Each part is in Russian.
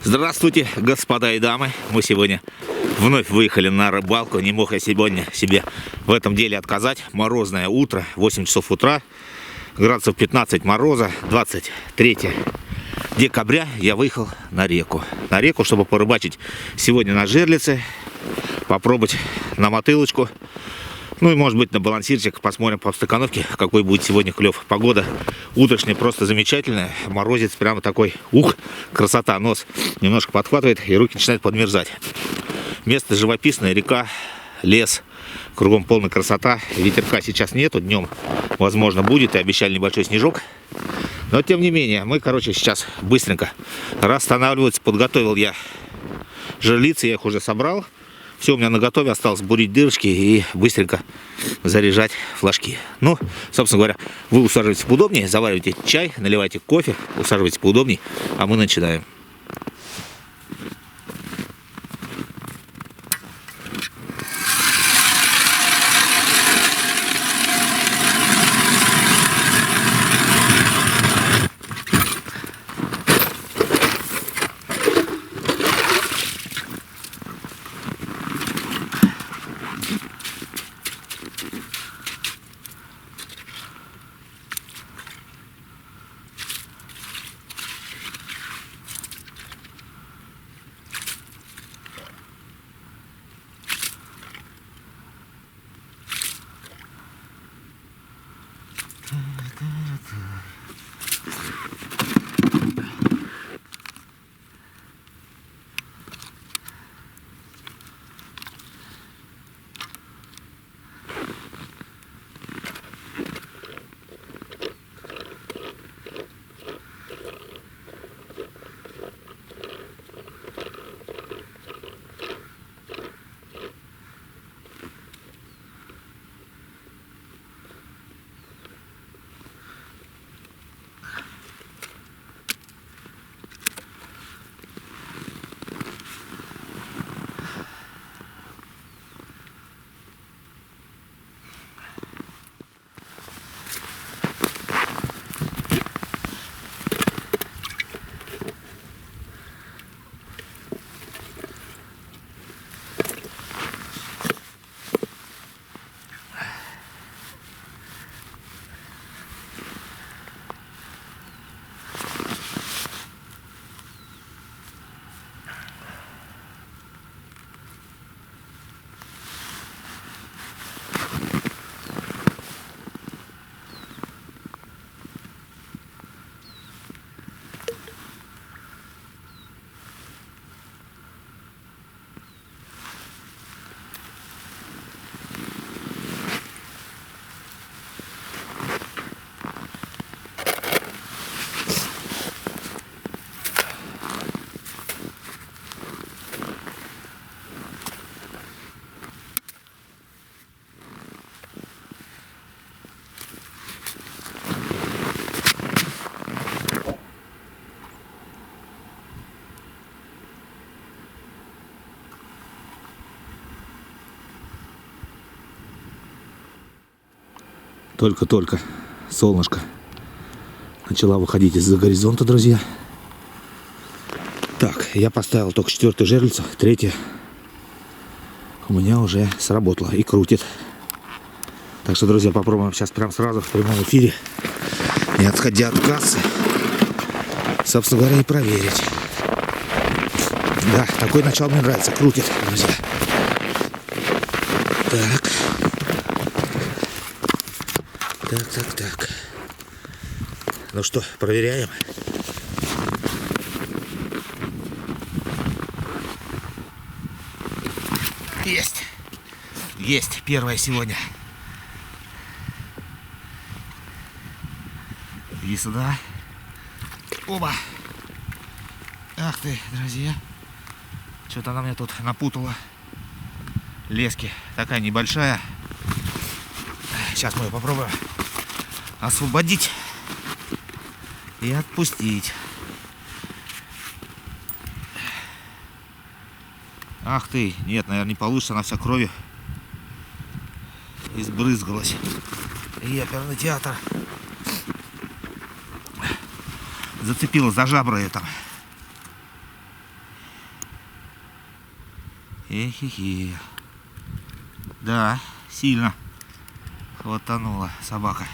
Здравствуйте, господа и дамы. Мы сегодня вновь выехали на рыбалку. Не мог я сегодня себе в этом деле отказать. Морозное утро, 8 часов утра, градусов 15 мороза, 23 декабря я выехал на реку. На реку, чтобы порыбачить сегодня на жерлице, попробовать на мотылочку. Ну и может быть на балансирчик. Посмотрим по обстакановке, какой будет сегодня клев. Погода утрешняя просто замечательная. Морозец прямо такой. Ух, красота. Нос немножко подхватывает и руки начинают подмерзать. Место живописное, река, лес. Кругом полная красота. Ветерка сейчас нету. Днем, возможно, будет. И обещали небольшой снежок. Но тем не менее, мы, сейчас быстренько расстанавливаться. Подготовил я жерлицы. Я их уже собрал. Все у меня наготове, осталось бурить дырочки и быстренько заряжать флажки. Ну, собственно говоря, вы усаживаетесь поудобнее, заваривайте чай, наливайте кофе, усаживайтесь поудобнее, а мы начинаем. Только-только солнышко начала выходить из-за горизонта, друзья. Так, я поставил только 4-ю жерлицу, 3-я у меня уже сработала и крутит. Так что, друзья, попробуем сейчас прям сразу в прямом эфире, не отходя от кассы, собственно говоря, и проверить. Да, такое начало мне нравится, крутит, друзья. Так. Так. Ну что, проверяем. Есть первая сегодня. Иди сюда. Оба. Ах ты, друзья. Что-то она мне тут напутала. Лески. Такая небольшая. Сейчас мы ее попробуем освободить и отпустить. Ах ты, нет, наверное, не получится, она вся кровью избрызгалась. И оперный театр зацепила за жабры это. Эхе-хе. Да, сильно хватанула собака.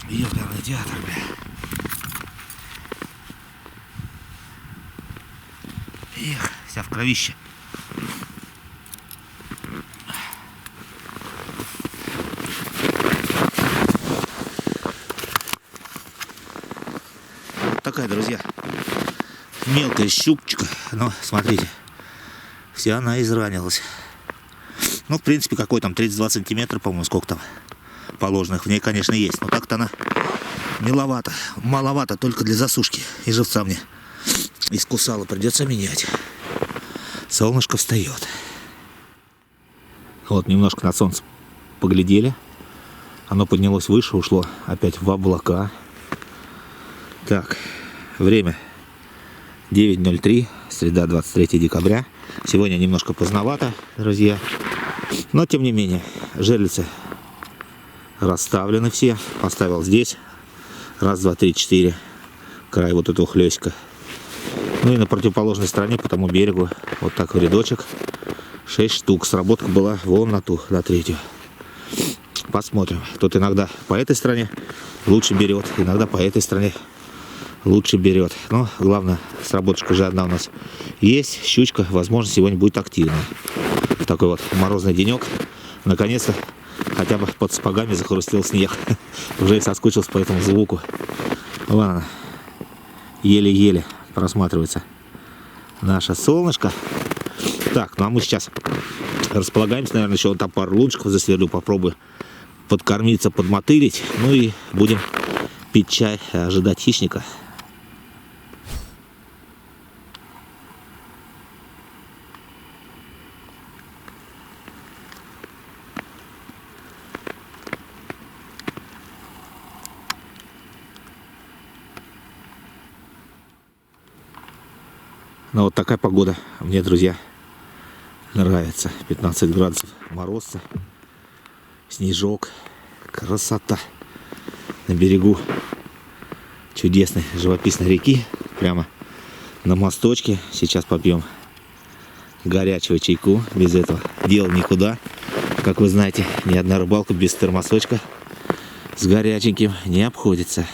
Ёперный театр, бля. Эх, вся в кровище. Вот такая, друзья, мелкая щупчика. Но смотрите, вся она изранилась. Ну, в принципе, какой там 32 сантиметра, по-моему, сколько там положенных в ней, конечно, есть. Но так-то она миловато, маловато только для засушки. И живца мне искусала, придется менять. Солнышко встает. Вот, немножко на солнце поглядели. Оно поднялось выше, ушло опять в облака. Так, время 9:03, среда, 23 декабря. Сегодня немножко поздновато, друзья. Но, тем не менее, жерлицы расставлены все. Поставил здесь. Раз, два, три, четыре. Край вот этого хлёстика. Ну и на противоположной стороне, по тому берегу, вот так в рядочек. 6 штук. Сработка была вон на ту, на третью. Посмотрим. Тут иногда по этой стороне лучше берет, иногда по этой стороне лучше берет. Но главное, сработочка же одна у нас есть. Щучка, возможно, сегодня будет активная. Такой вот морозный денек. Наконец-то хотя бы под сапогами захрустел снег. Уже и соскучился по этому звуку. Ладно. Еле-еле просматривается наше солнышко. Так, ну а мы сейчас располагаемся. Наверное, еще вот там пару лунчиков засверлю. Попробую подкормиться, подмотылить. Ну и будем пить чай, ожидать хищника. Ну вот такая погода мне, друзья, нравится. 15 градусов морозца, снежок, красота. На берегу чудесной живописной реки, прямо на мосточке. Сейчас попьем горячего чайку. Без этого дела никуда. Как вы знаете, ни одна рыбалка без термосочка с горяченьким не обходится.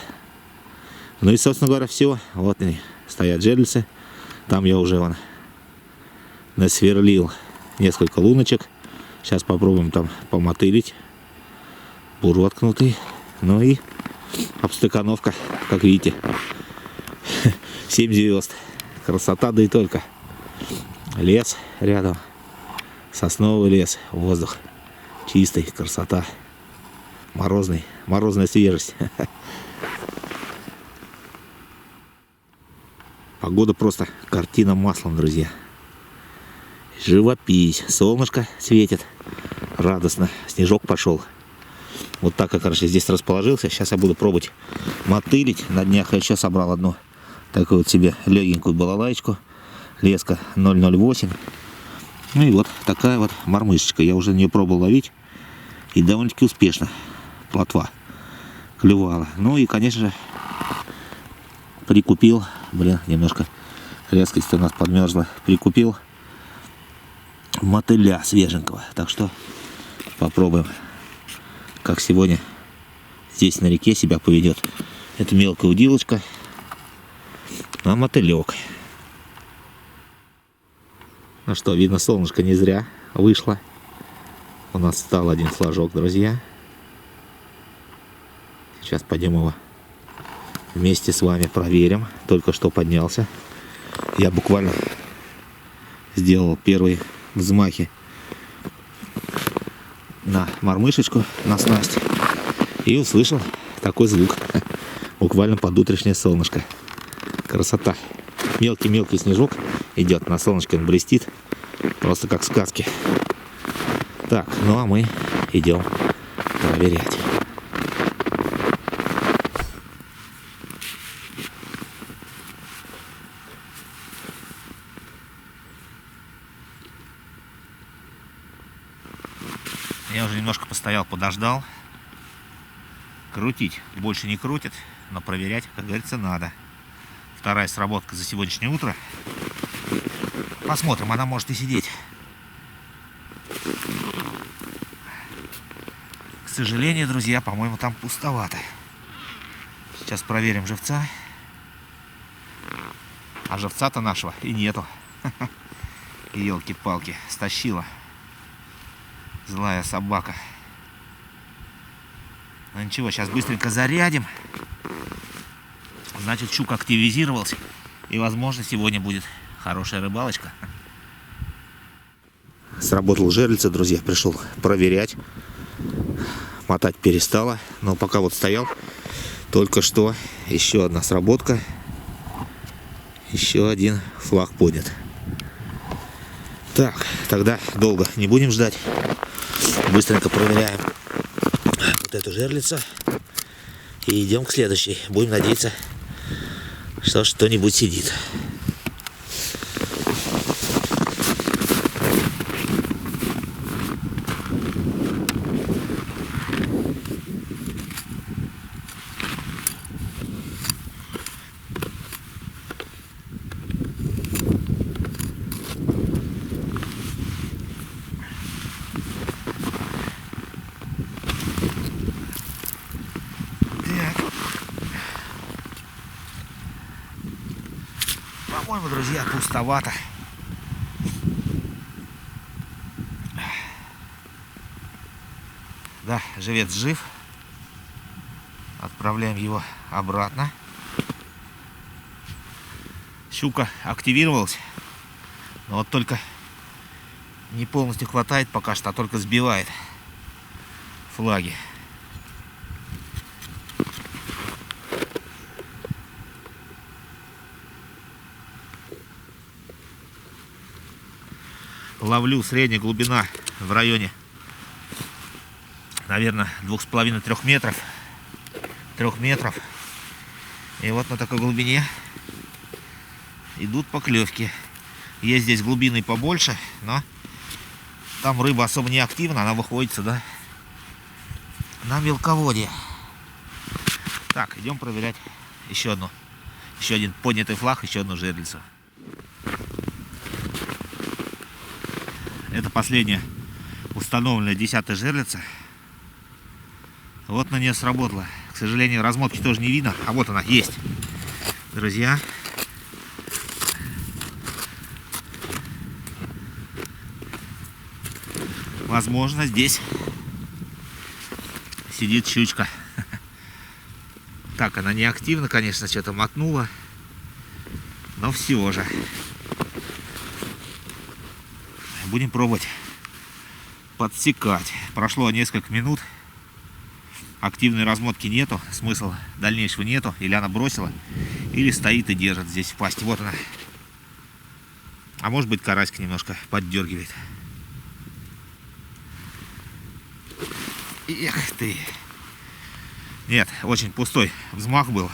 Ну и, собственно говоря, все. Вот они, стоят жерлицы. Там я уже вон насверлил несколько луночек. Сейчас попробуем там помотылить. Бур воткнутый. Ну и обстыкановка, как видите. 7 звезд. Красота, да и только. Лес рядом. Сосновый лес. Воздух чистый. Красота. Морозный. Морозная свежесть. Погода просто картина маслом, друзья. Живопись. Солнышко светит. Радостно. Снежок пошел. Вот так я, короче, здесь расположился. Сейчас я буду пробовать мотылить. На днях я еще собрал одну такую вот себе легенькую балалайку. Леска 0,08. Ну и вот такая вот мормышечка. Я уже на нее пробовал ловить. И довольно-таки успешно. Плотва клювала. Ну и, конечно же, прикупил. Блин, немножко резкость у нас подмерзла. Прикупил мотыля свеженького. Так что попробуем, как сегодня здесь на реке себя поведет. Это мелкая удилочка, а мотылек. Ну что, видно, солнышко не зря вышло. У нас стал один флажок, друзья. Сейчас пойдем его вместе с вами проверим. Только что поднялся. Я буквально сделал первые взмахи на мормышечку, на снасть. И услышал такой звук. Буквально под утрешнее солнышко. Красота. Мелкий-мелкий снежок идет. На солнышке он блестит. Просто как в сказке. Так, ну а мы идем проверять. Я уже немножко постоял, подождал. Крутить больше не крутит, но проверять, как говорится, надо. Вторая сработка за сегодняшнее утро. Посмотрим, она может и сидеть. К сожалению, друзья, по-моему, там пустовато. Сейчас проверим живца. А живца-то нашего и нету. Елки-палки, стащила. Злая собака. Ну ничего, сейчас быстренько зарядим. Значит, щук активизировался. И, возможно, сегодня будет хорошая рыбалочка. Сработал жерлица, друзья. Пришел проверять. Мотать перестала. Но пока вот стоял, только что еще одна сработка. Еще один флаг поднят. Так, тогда долго не будем ждать. Быстренько проверяем вот эту жерлицу. И идем к следующей. Будем надеяться, что что-нибудь сидит. По-моему, друзья, пустовато. Да, живец жив. Отправляем его обратно. Щука активировалась. Но вот только не полностью хватает пока что, а только сбивает флаги. Ловлю средняя глубина в районе, наверное, 2,5-3 метров. 3 метров. И вот на такой глубине идут поклевки. Есть здесь глубины побольше, но там рыба особо не активна, она выходит сюда на мелководье. Так, идем проверять еще один поднятый флаг, еще одну жерлицу. Это последняя установленная 10-я жерлица. Вот на нее сработала. К сожалению, размотки тоже не видно. А вот она, есть. Друзья. Возможно, здесь сидит щучка. Так, она не активна, конечно, что-то мотнула. Но все же. Будем пробовать подсекать. Прошло несколько минут. Активной размотки нету. Смысла дальнейшего нету. Или она бросила, или стоит и держит здесь в пасти. Вот она. А может быть, карасик немножко поддергивает. Эх ты. Нет, очень пустой взмах был.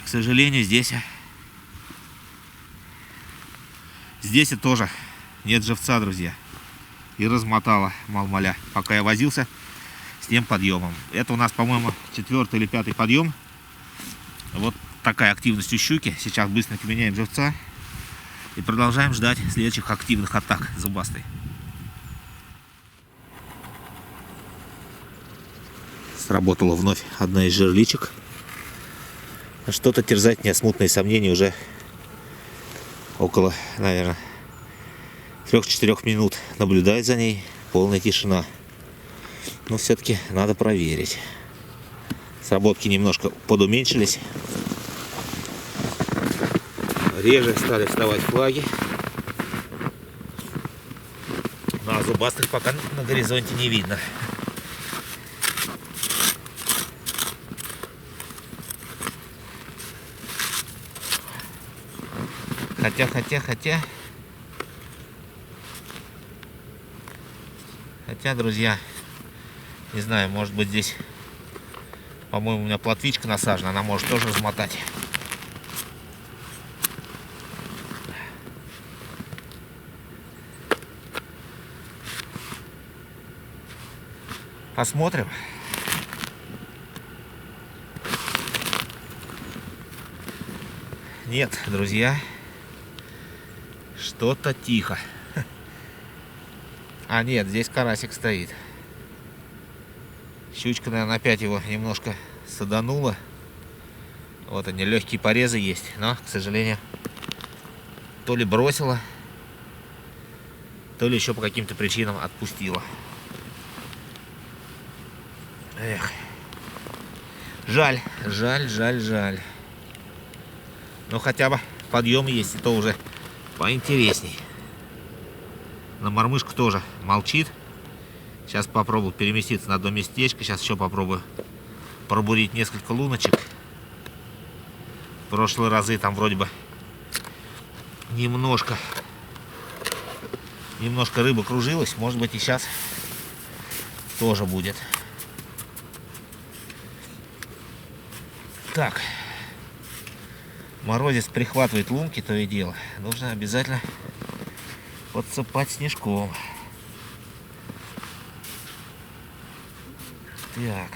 К сожалению, здесь и тоже нет живца, друзья. И размотала мал-маля, пока я возился с тем подъемом. Это у нас, по-моему, 4-й или 5-й подъем. Вот такая активность у щуки. Сейчас быстренько меняем живца. И продолжаем ждать следующих активных атак зубастой. Сработала вновь одна из жерличек. Что-то терзать меня, смутные сомнения, уже около, наверное, 3-4 минут наблюдать за ней. Полная тишина. Но все-таки надо проверить. Сработки немножко подуменьшились. Реже стали вставать флаги. Ну, а зубастых пока на горизонте не видно. Хотя, друзья, не знаю, может быть здесь, по-моему, у меня плотвичка насажена, она может тоже размотать. Посмотрим. Нет, друзья, Что-то тихо. А нет, здесь карасик стоит. Щучка, наверное, опять его немножко саданула. Вот они, легкие порезы есть, но, к сожалению, то ли бросила, то ли еще по каким-то причинам отпустила. Эх. Жаль, жаль, жаль, жаль. Но хотя бы подъем есть, и то уже поинтересней. На мормышку тоже молчит. Сейчас попробую переместиться на одно местечко. Сейчас еще попробую пробурить несколько луночек. В прошлые разы там вроде бы немножко рыба кружилась. Может быть, и сейчас тоже будет. Так. Морозец прихватывает лунки, то и дело. Нужно обязательно подсыпать снежком. Так.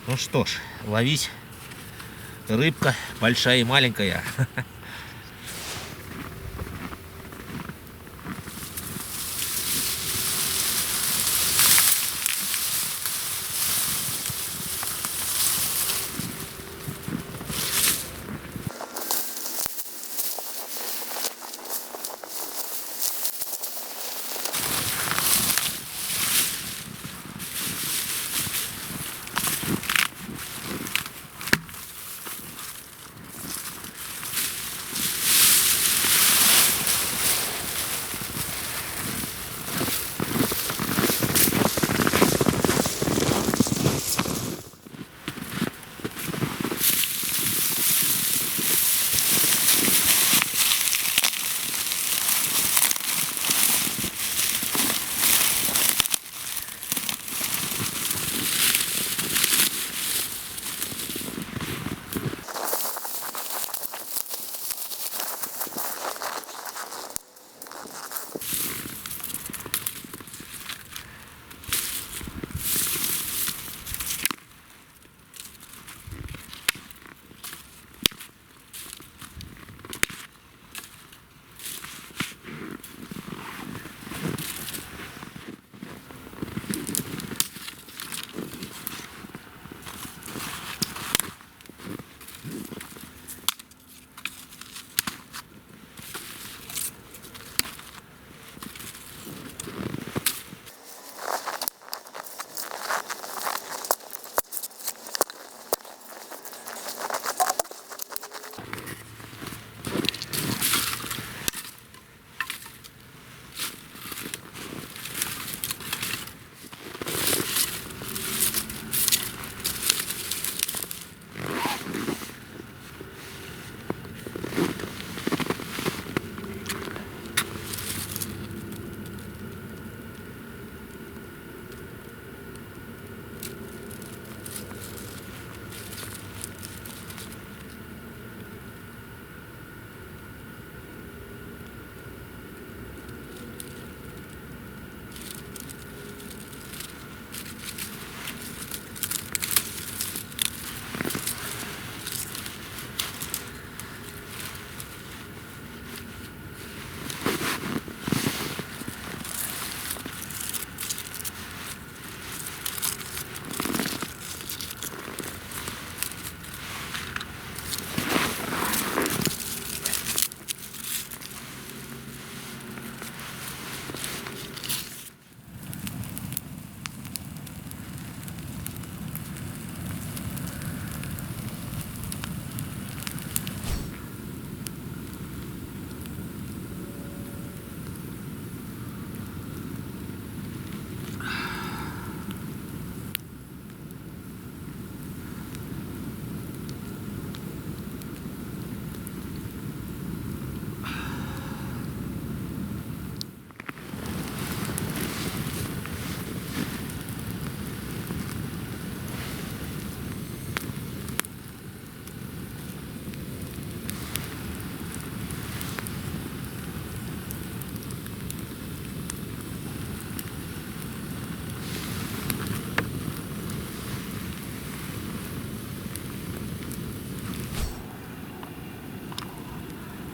Ну что ж, ловись. Рыбка большая и маленькая.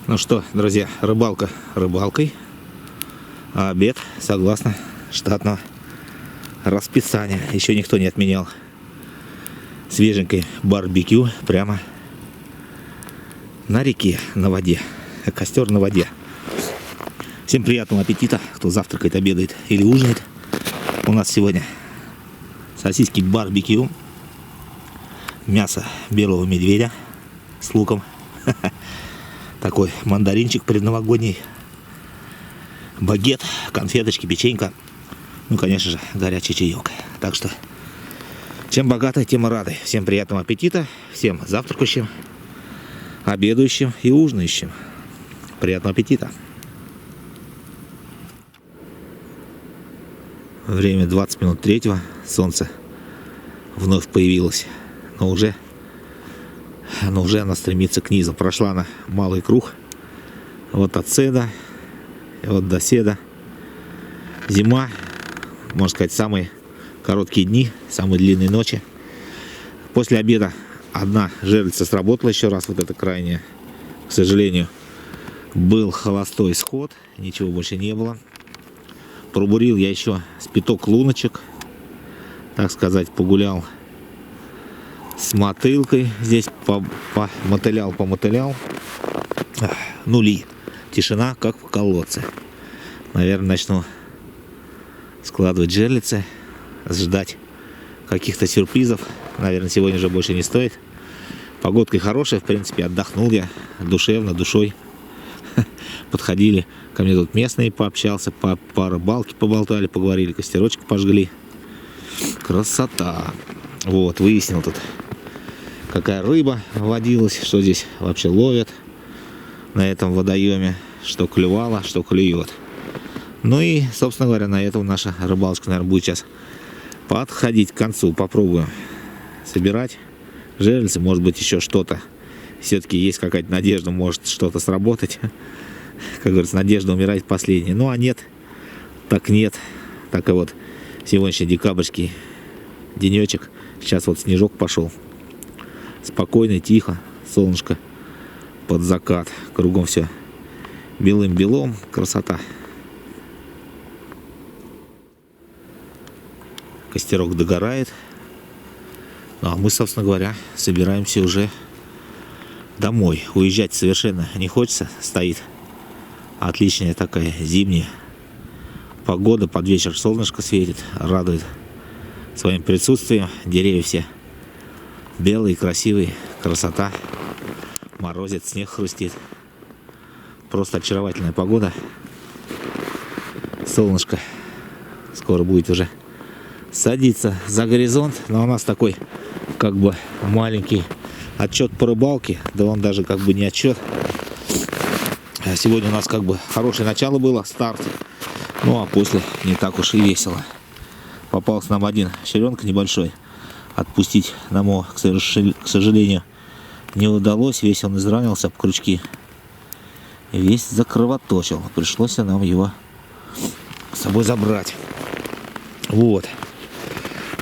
Ну что, друзья, рыбалка рыбалкой, а обед согласно штатного расписания. Еще никто не отменял. Свеженький барбекю прямо на реке, на воде. Костер на воде. Всем приятного аппетита, кто завтракает, обедает или ужинает. У нас сегодня сосиски барбекю, мясо белого медведя с луком. Такой мандаринчик предновогодний, багет, конфеточки, печенька. Ну, конечно же, горячий чаек. Так что, чем богаты, тем и рады. Всем приятного аппетита, всем завтракающим, обедающим и ужинающим. Приятного аппетита. Время 20 минут 3-го. Солнце вновь появилось, но уже она стремится к низу. Прошла она малый круг. Вот от седа, и вот до седа. Зима, можно сказать, самые короткие дни, самые длинные ночи. После обеда одна жерлица сработала еще раз, вот это крайнее. К сожалению, был холостой сход, ничего больше не было. Пробурил я еще с пяток луночек, так сказать, погулял с мотылкой. Здесь помотылял. Нули. Тишина, как в колодце. Наверное, начну складывать жерлицы, ждать каких-то сюрпризов. Наверное, сегодня уже больше не стоит. Погодка хорошая, в принципе, отдохнул я душевно, душой. Подходили ко мне тут местные, пообщался, по рыбалке поболтали, поговорили, костерочек пожгли. Красота. Вот, выяснил тут, какая рыба водилась, что здесь вообще ловят на этом водоеме, что клевало, что клюет. Ну и, собственно говоря, на этом наша рыбалочка, наверное, будет сейчас подходить к концу. Попробуем собирать жерлицы, может быть, еще что-то. Все-таки есть какая-то надежда, может что-то сработать. Как говорится, надежда умирает последняя. Ну а нет, так нет. Так и вот сегодняшний декабрьский денечек. Сейчас вот снежок пошел. Спокойно, тихо, солнышко под закат. Кругом все белым-белом. Красота. Костерок догорает. Ну, а мы, собственно говоря, собираемся уже домой. Уезжать совершенно не хочется. Стоит отличная такая зимняя погода. Под вечер солнышко светит. Радует своим присутствием. Деревья все белые, красивые. Красота. Морозит, снег хрустит. Просто очаровательная погода. Солнышко скоро будет уже садиться за горизонт. Но у нас такой как бы маленький отчет по рыбалке. Да он даже как бы не отчет. Сегодня у нас как бы хорошее начало было, старт. Ну а после не так уж и весело. Попался нам один щеренка небольшой. Отпустить нам его, к сожалению, не удалось. Весь он изранился об крючки. Весь закровоточил. Пришлось нам его с собой забрать. Вот.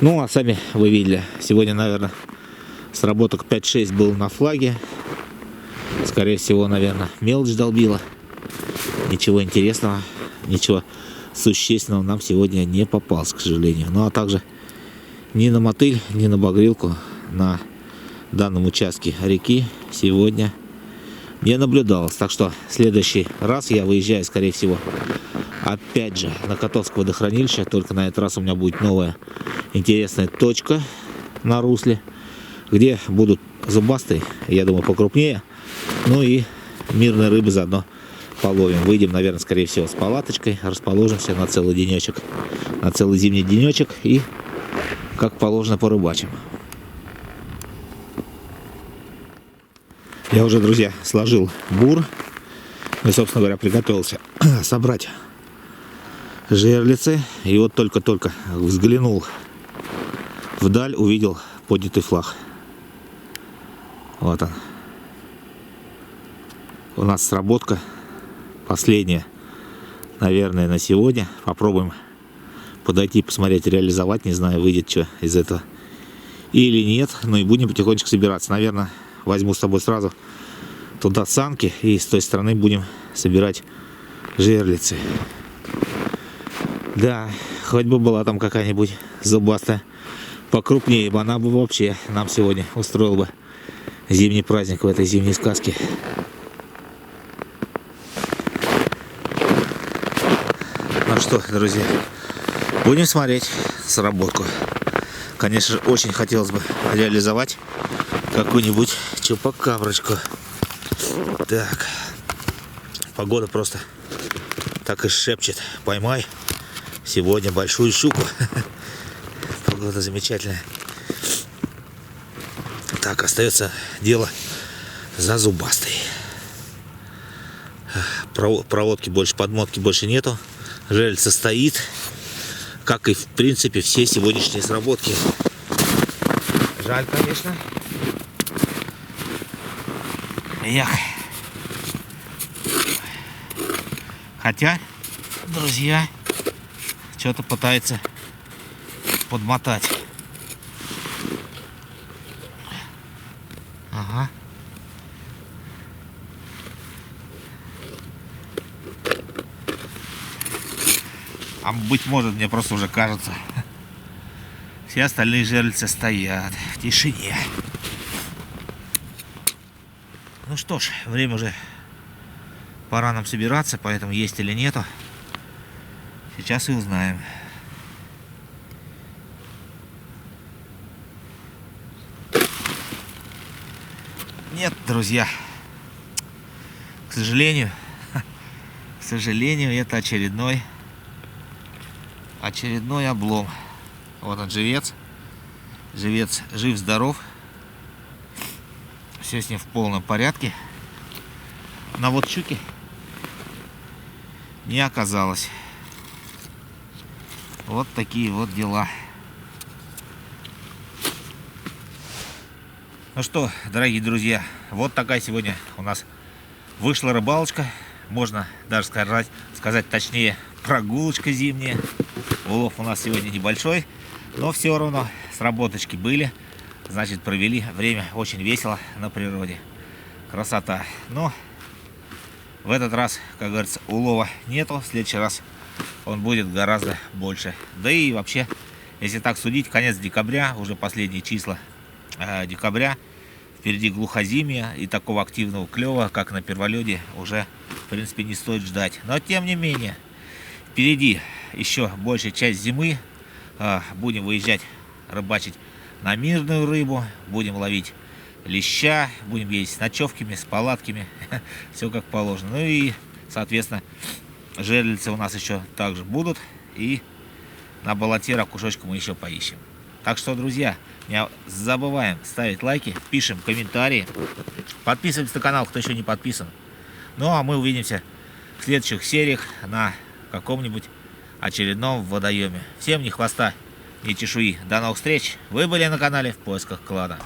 Ну а сами вы видели. Сегодня, наверное, сработок 5-6 был на флаге. Скорее всего, наверное, мелочь долбила. Ничего интересного, ничего существенного нам сегодня не попалось, к сожалению. Ну а также ни на мотыль, ни на багрилку на данном участке реки сегодня не наблюдалось. Так что в следующий раз я выезжаю, скорее всего, опять же на Котовское водохранилище. Только на этот раз у меня будет новая интересная точка на русле, где будут зубастые, я думаю, покрупнее. Ну и мирной рыбы заодно половим. Выйдем, наверное, скорее всего, с палаточкой. Расположимся на целый денечек, на целый зимний денечек. И, как положено, порыбачим. Я уже, друзья, сложил бур. И, собственно говоря, приготовился собрать жерлицы. И вот только-только взглянул вдаль, увидел поднятый флаг. Вот он. У нас сработка последняя, наверное, на сегодня. Попробуем подойти, посмотреть, реализовать. Не знаю, выйдет что из этого или нет. Ну и будем потихонечку собираться. Наверное, возьму с собой сразу туда санки и с той стороны будем собирать жерлицы. Да, хоть бы была там какая-нибудь зубастая покрупнее, бы она бы вообще нам сегодня устроила бы зимний праздник в этой зимней сказке. Ну что, друзья, будем смотреть сработку. Конечно же, очень хотелось бы реализовать какую-нибудь чупакаброчку. Так, погода просто так и шепчет: поймай сегодня большую щуку. Погода замечательная. Так, остается дело за зубастой. Проводки больше, подмотки больше нету. Жерлица стоит, как и в принципе все сегодняшние сработки. Жаль, конечно. Эх. Хотя, друзья, что-то пытается подмотать. Ага. А быть может, мне просто уже кажется, все остальные жерлицы стоят в тишине. Ну что ж, время уже, пора нам собираться, поэтому есть или нету, сейчас и узнаем. Нет, друзья, к сожалению, это очередной облом. Вот он, живец. Живец жив-здоров. Все с ним в полном порядке. Но вот щуки не оказалось. Вот такие вот дела. Ну что, дорогие друзья, вот такая сегодня у нас вышла рыбалочка. Можно даже сказать точнее, прогулочка зимняя. Улов у нас сегодня небольшой, но все равно сработочки были. Значит, провели время очень весело на природе. Красота. Но в этот раз, как говорится, улова нету. В следующий раз он будет гораздо больше. Да и вообще, если так судить, конец декабря, уже последние числа декабря. Впереди глухозимье, и такого активного клёва, как на перволёде, уже в принципе не стоит ждать. Но тем не менее, впереди еще большая часть зимы. Будем выезжать рыбачить на мирную рыбу, будем ловить леща, будем ездить с ночевками, с палатками, все как положено. Ну и, соответственно, жерлицы у нас еще также будут, и на болоте ракушечку мы еще поищем. Так что, друзья, не забываем ставить лайки, пишем комментарии, подписываемся на канал, кто еще не подписан. Ну а мы увидимся в следующих сериях на каком-нибудь очередном водоеме. Всем ни хвоста, ни чешуи. До новых встреч. Вы были на канале В Поисках Клада.